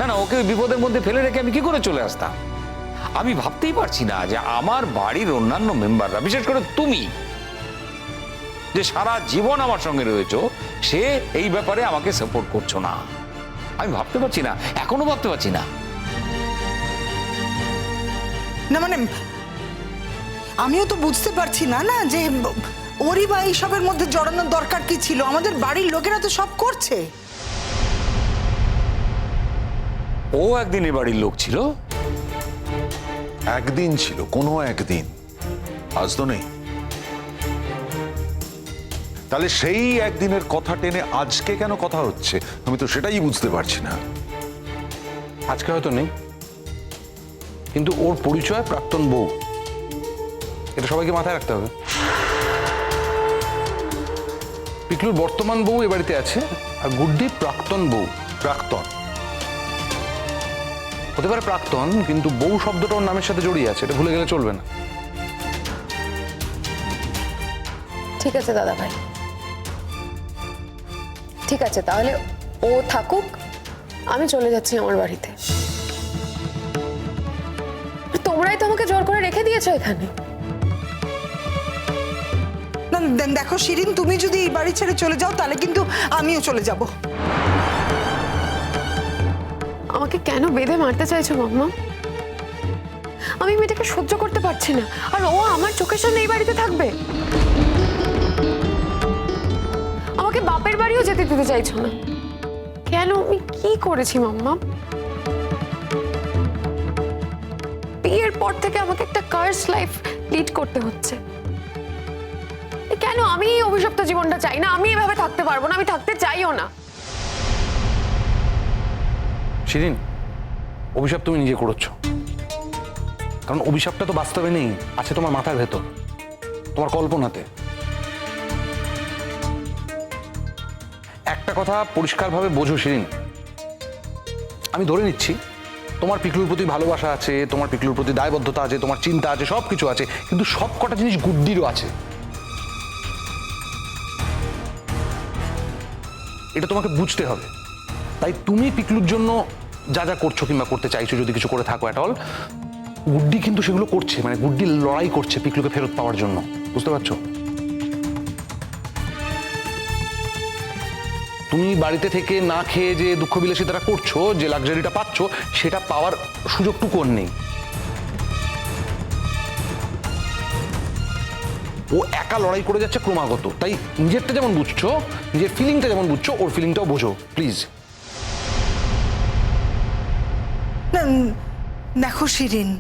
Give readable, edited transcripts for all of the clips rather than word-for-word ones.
না, ওকে ওই বিপদের মধ্যে ফেলে রেখে আমি কি করে চলে আসতাম? আমি ভাবতেই পারছি না যে আমার বাড়ির অন্যান্য মেম্বাররা, বিশেষ করে তুমি যে সারা জীবন আমার সঙ্গে রয়েছো, সে এই ব্যাপারে আমাকে সাপোর্ট করছো না। আমি ভাবতে পারছি না, এখনো ভাবতে পারছি না। না মানে আমিও তো বুঝতে পারছি না না যে ওরই বা এইসবের মধ্যে জড়ানোর দরকার কি ছিল? আমাদের বাড়ির লোকেরা তো সব করছে। ও একদিন এ বাড়ির লোক ছিল। একদিন ছিল, কোনো একদিন, আজ তো নেই। তাহলে সেই একদিনের কথা টেনে আজকে কেন কথা হচ্ছে, আমি তো সেটাই বুঝতে পারছি না। আজকে হয়তো নেই, কিন্তু ওর পরিচয় প্রাক্তন বউ, এটা সবাইকে মাথায় রাখতে হবে। পিকলুর বর্তমান বউ এ বাড়িতে আছে, আর গুড্ডি প্রাক্তন বউ। প্রাক্তন হতে পারে প্রাক্তন, কিন্তু বউ শব্দটা ওর নামের সাথে জড়িয়ে আছে, এটা ভুলে গেলে চলবে না। ঠিক আছে দাদা ভাই, ঠিক আছে, তাহলে ও থাকুক, আমি চলে যাচ্ছি আমার বাড়িতে। তোমরাই তো আমাকে জোর করে রেখে দিয়েছো এখানে। না দেখো শিরিন, তুমি যদি এই বাড়ি ছেড়ে চলে যাও তাহলে কিন্তু আমিও চলে যাব। আমাকে কেন বেঁধে মারতে চাইছো মাম্মা? আমি মেয়েটাকে সহ্য করতে পারছি না, আর ও আমার চোখের সামনে এই বাড়িতে থাকবে। আমাকে বাপের বাড়িও যেতে দিতে চাইছো না কেন? আমি কি করেছি মাম্মা? বিয়ের পর থেকে আমাকে একটা কার্স লাইফ লিড করতে হচ্ছে। কেন? আমি এই অভিশপ্ত জীবনটা চাই না, আমি এভাবে থাকতে পারবো না, আমি থাকতে চাইও না। শিরিন, অভিশাপ তুমি নিজে করেছো, কারণ অভিশাপটা তো বাস্তবে নেই, আছে তোমার মাথার ভেতর, তোমার কল্পনাতে। একটা কথা পরিষ্কারভাবে বোঝো শিরিন, আমি ধরে নিচ্ছি তোমার পিকলুর প্রতি ভালোবাসা আছে, তোমার পিকলুর প্রতি দায়বদ্ধতা আছে, তোমার চিন্তা আছে, সব কিছু আছে, কিন্তু সব কটা জিনিস গুড্ডিরও আছে। এটা তোমাকে বুঝতে হবে। তাই তুমি পিকলুর জন্য যা যা করছো কিংবা করতে চাইছো, যদি কিছু করে থাকো অ্যাট অল, গুড্ডি কিন্তু সেগুলো করছে, মানে গুড্ডি লড়াই করছে পিকলুকে ফেরত পাওয়ার জন্য, বুঝতে পারছো? তুমি বাড়িতে থেকে না খেয়ে যে দুঃখ বিলাসিতাটা করছো, যে লাক্সারিটা পাচ্ছ, সেটা পাওয়ার সুযোগটুকু ওর নেই। ও একা লড়াই করে যাচ্ছে ক্রমাগত, তাই নিজেরটা যেমন বুঝছো, নিজের ফিলিংটা যেমন বুঝছো, ওর ফিলিংটাও বোঝো প্লিজ। না দেখো শিরিন,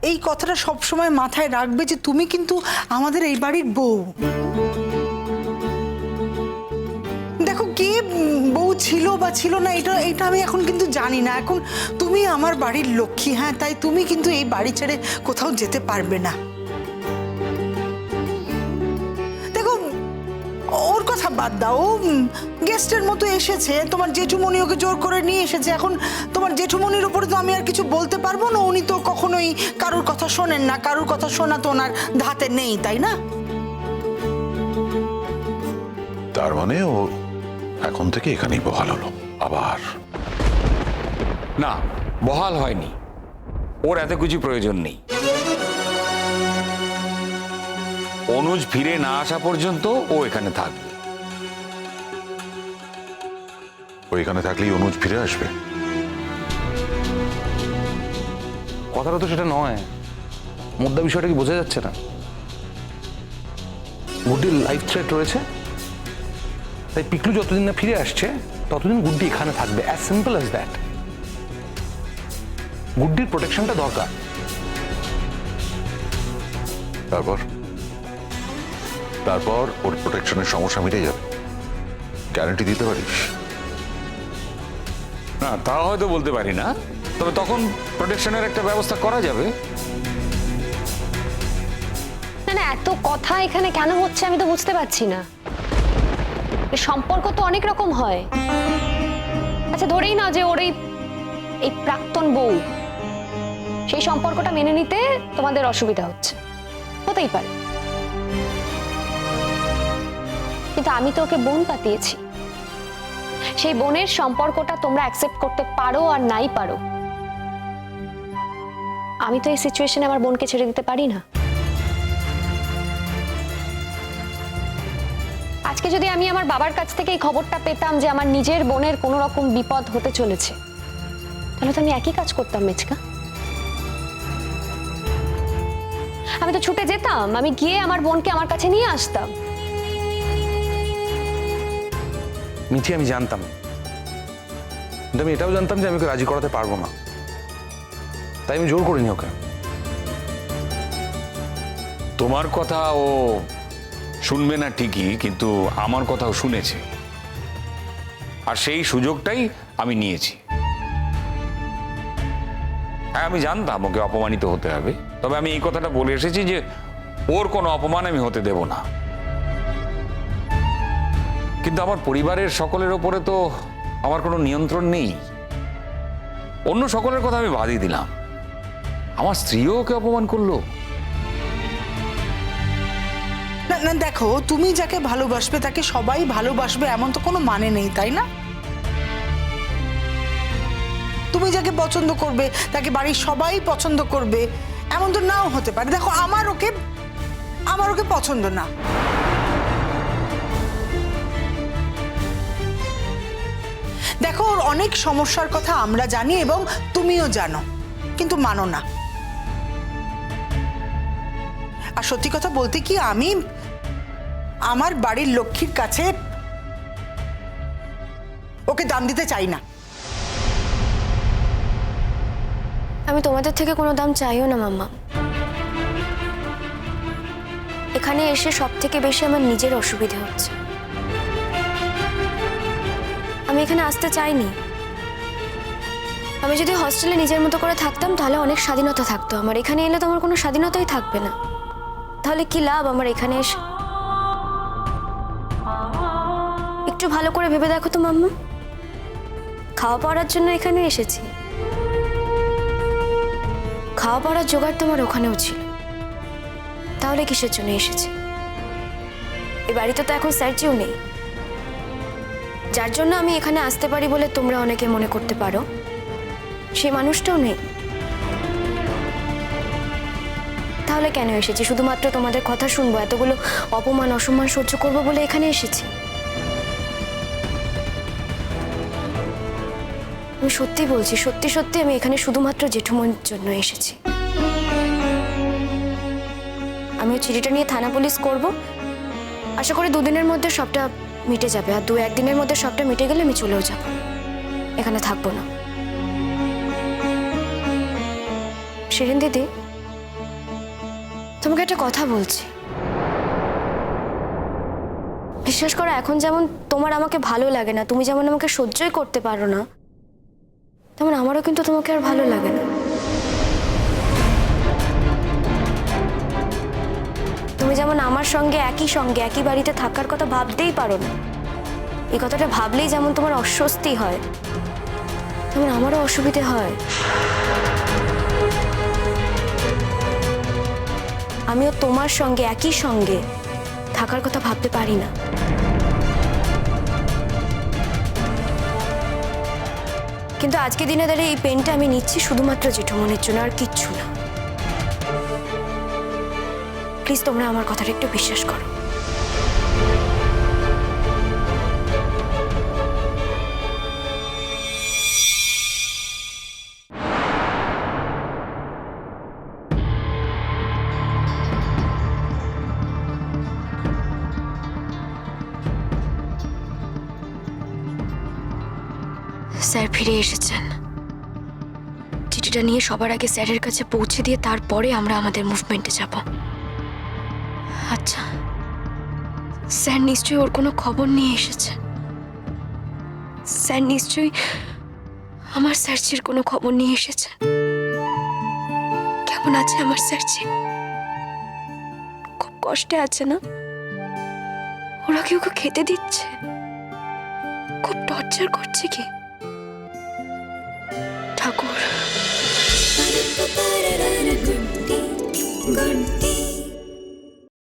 এই কথাটা সবসময় মাথায় রাখবে যে তুমি কিন্তু আমাদের এই বাড়ির বউ। দেখো কে বউ ছিল বা ছিল না এটা এটা আমি এখন কিন্তু জানি না। এখন তুমি আমার বাড়ির লক্ষ্মী, হ্যাঁ, তাই তুমি কিন্তু এই বাড়ি ছেড়ে কোথাও যেতে পারবে না। দেখো ওর কথা বাদ দাও, ও গেস্টের মতো এসেছে, তোমার জেঠুমণি ওকে জোর করে নিয়ে এসেছে। এখন তোমার জেঠুমণির উপরে তো আমি আর কিছু বলতে পারবো না, উনি তো কখনোই কারোর কথা শোনেন না, কারোর কথা শোনা তো ওনার ধাতে নেই, তাই না? তার মানে ও এখন থেকে এখানেই বহাল হলো আবার? না, বহাল হয়নি, ওর এত কিছু প্রয়োজন নেই। অনুজ ফিরে না আসা পর্যন্ত ও এখানে থাকবে। ও এখানে থাকলেই অনুজ ফিরে আসবে? কথাটা তো সেটা নয়, মুদ্রা বিষয়টা কি বোঝা যাচ্ছে না? গুড্ডির লাইফ থ্রেট রয়েছে, তাই পিকলু যতদিন না ফিরে আসছে ততদিন গুড্ডি এখানে থাকবে, অ্যাজ সিম্পল অ্যাজ দ্যাট। গুড্ডির প্রোটেকশনটা দরকার। তারপর তারপর ওর প্রোটেকশনের সমস্যা মিটে যাবে, গ্যারান্টি দিতে পারিস? না, তা হয়তো বলতে পারি না, তবে তখন প্রোটেকশনের একটা ব্যবস্থা করা যাবে। না না, এত কথা এখানে কেন হচ্ছে আমি তো বুঝতে পারছি না। সম্পর্ক তো অনেক রকম হয়। আচ্ছা ধরেই না যে ওর এই প্রাক্তন বউ, সেই সম্পর্কটা মেনে নিতে তোমাদের অসুবিধা হচ্ছে, হতেই পারে, কিন্তু আমি তো ওকে বোন পাতিয়েছি। সেই বোনের সম্পর্কটা তোমরা অ্যাকসেপ্ট করতে পারো আর নাই পারো, আমি তো এই সিচুয়েশনে আমার বোনকে ছেড়ে দিতে পারি না। আজকে যদি আমি আমার বাবার কাছ থেকে এই খবরটা পেতাম যে আমার নিজের বোনের কোনো রকম বিপদ হতে চলেছে, তাহলে তো আমি একই কাজ করতাম মেচকা। আমি তো ছুটে যেতাম, আমি গিয়ে আমার বোনকে আমার কাছে নিয়ে আসতাম। মিঠি, আমি জানতাম, কিন্তু আমি এটাও জানতাম যে আমি ওকে রাজি করাতে পারবো না, তাই আমি জোর করিনি ওকে। তোমার কথা ও শুনবে না ঠিকই, কিন্তু আমার কথাও শুনেছে, আর সেই সুযোগটাই আমি নিয়েছি। হ্যাঁ, আমি জানতাম ওকে অপমানিত হতে হবে, তবে আমি এই কথাটা বলে এসেছি যে ওর কোনো অপমান আমি হতে দেব না। কিন্তু আমার পরিবারের সকলের ওপরে তো আমার কোনো নিয়ন্ত্রণ নেই। অন্য সকলের কথা আমি বাদই দিলাম, আমার স্ত্রীও ওকে অপমান করলো। না না, দেখো, তুমি যাকে ভালোবাসবে তাকে সবাই ভালোবাসবে এমন তো কোনো মানে নেই, তাই না? তুমি যাকে পছন্দ করবে তাকে বাড়ির সবাই পছন্দ করবে এমন তো নাও হতে পারে। দেখো, আমার ওকে পছন্দ না। দেখো, ওর অনেক সমস্যার কথা আমরা জানি এবং তুমিও জানো, কিন্তু মানো না। আর সত্যি কথা বলতে কি, আমি আমার বাড়ির লক্ষ্মীর কাছে ওকে দাম দিতে চাই না। আমি তোমাদের থেকে কোনো দাম চাইও না মাম্মা। এখানে এসে সব থেকে বেশি আমার নিজের অসুবিধা হচ্ছে। আমি এখানে আসতে চাইনি। আমি যদি হস্টেলে নিজের মতো করে থাকতাম তাহলে অনেক স্বাধীনতা থাকতো আমার। এখানে এলে তো আমার কোনো স্বাধীনতাই থাকবে না। তাহলে কি লাভ আমার এখানে এসে? একটু ভালো করে ভেবে দেখো তো মাম্মা, খাওয়া পড়ার জন্য এখানে এসেছি, খাওয়া পড়ার জোগাড় তো আমার ওখানেও ছিল, তাহলে কিসের জন্য এসেছি? এই বাড়িতে তো এখন স্যারজিও নেই, যার জন্য আমি এখানে আসতে পারি বলে তোমরা অনেকে মনে করতে পারো, সেই মানুষটাও নেই। তাহলে কেন এসেছি? শুধুমাত্র তোমাদের কথা শুনবো, এতগুলো অপমান অসম্মান সহ্য করবো বলে এখানে এসেছি? আমি সত্যি বলছি, সত্যি সত্যি আমি এখানে শুধুমাত্র জেঠুমনির জন্য এসেছি। আমি চিঠিটা নিয়ে থানা পুলিশ করব, আশা করি দুদিনের মধ্যে সবটা মিটে যাবে। আর 2-1 দিনের মধ্যে সবটা মিটে গেলে আমি চলেও যাব, এখানে থাকবো না। শিরিন দিদি, তোমাকে একটা কথা বলছি, বিশ্বাস করো, এখন যেমন তোমার আমাকে ভালো লাগে না, তুমি যেমন আমাকে সহ্যই করতে পারো না, তেমন আমারও কিন্তু তোমাকে আর ভালো লাগে না। তুমি যেমন আমার সঙ্গে একই বাড়িতে থাকার কথা ভাবতেই পারো না, এই কথাটা ভাবলেই যেমন তোমার অস্বস্তি হয়, তেমন আমারও অসুবিধে হয়। আমিও তোমার সঙ্গে একই সঙ্গে থাকার কথা ভাবতে পারি না। কিন্তু আজকে দিনে দাঁড়িয়ে এই পেনটা আমি নিচ্ছি শুধুমাত্র জেঠুমনির জন্য, আর কিচ্ছু না। প্লিজ তোমরা আমার কথাটা একটু বিশ্বাস করো। স্যার ফিরে এসেছেন। চিঠিটা নিয়ে সবার আগে স্যারের কাছে পৌঁছে দিয়ে তারপরে আমরা আমাদের মুভমেন্টে যাব। আচ্ছা, স্যার নিশ্চয়ই ওর কোনো খবর নিয়ে এসেছে। স্যার নিশ্চয়ই আমার স্যারজির কোনো খবর নিয়ে এসেছে। কেমন আছে আমার স্যারজি? খুব কষ্টে আছে না? ওরা কি ওকে খেতে দিচ্ছে? খুব টর্চার করছে কি? ঠাকুর।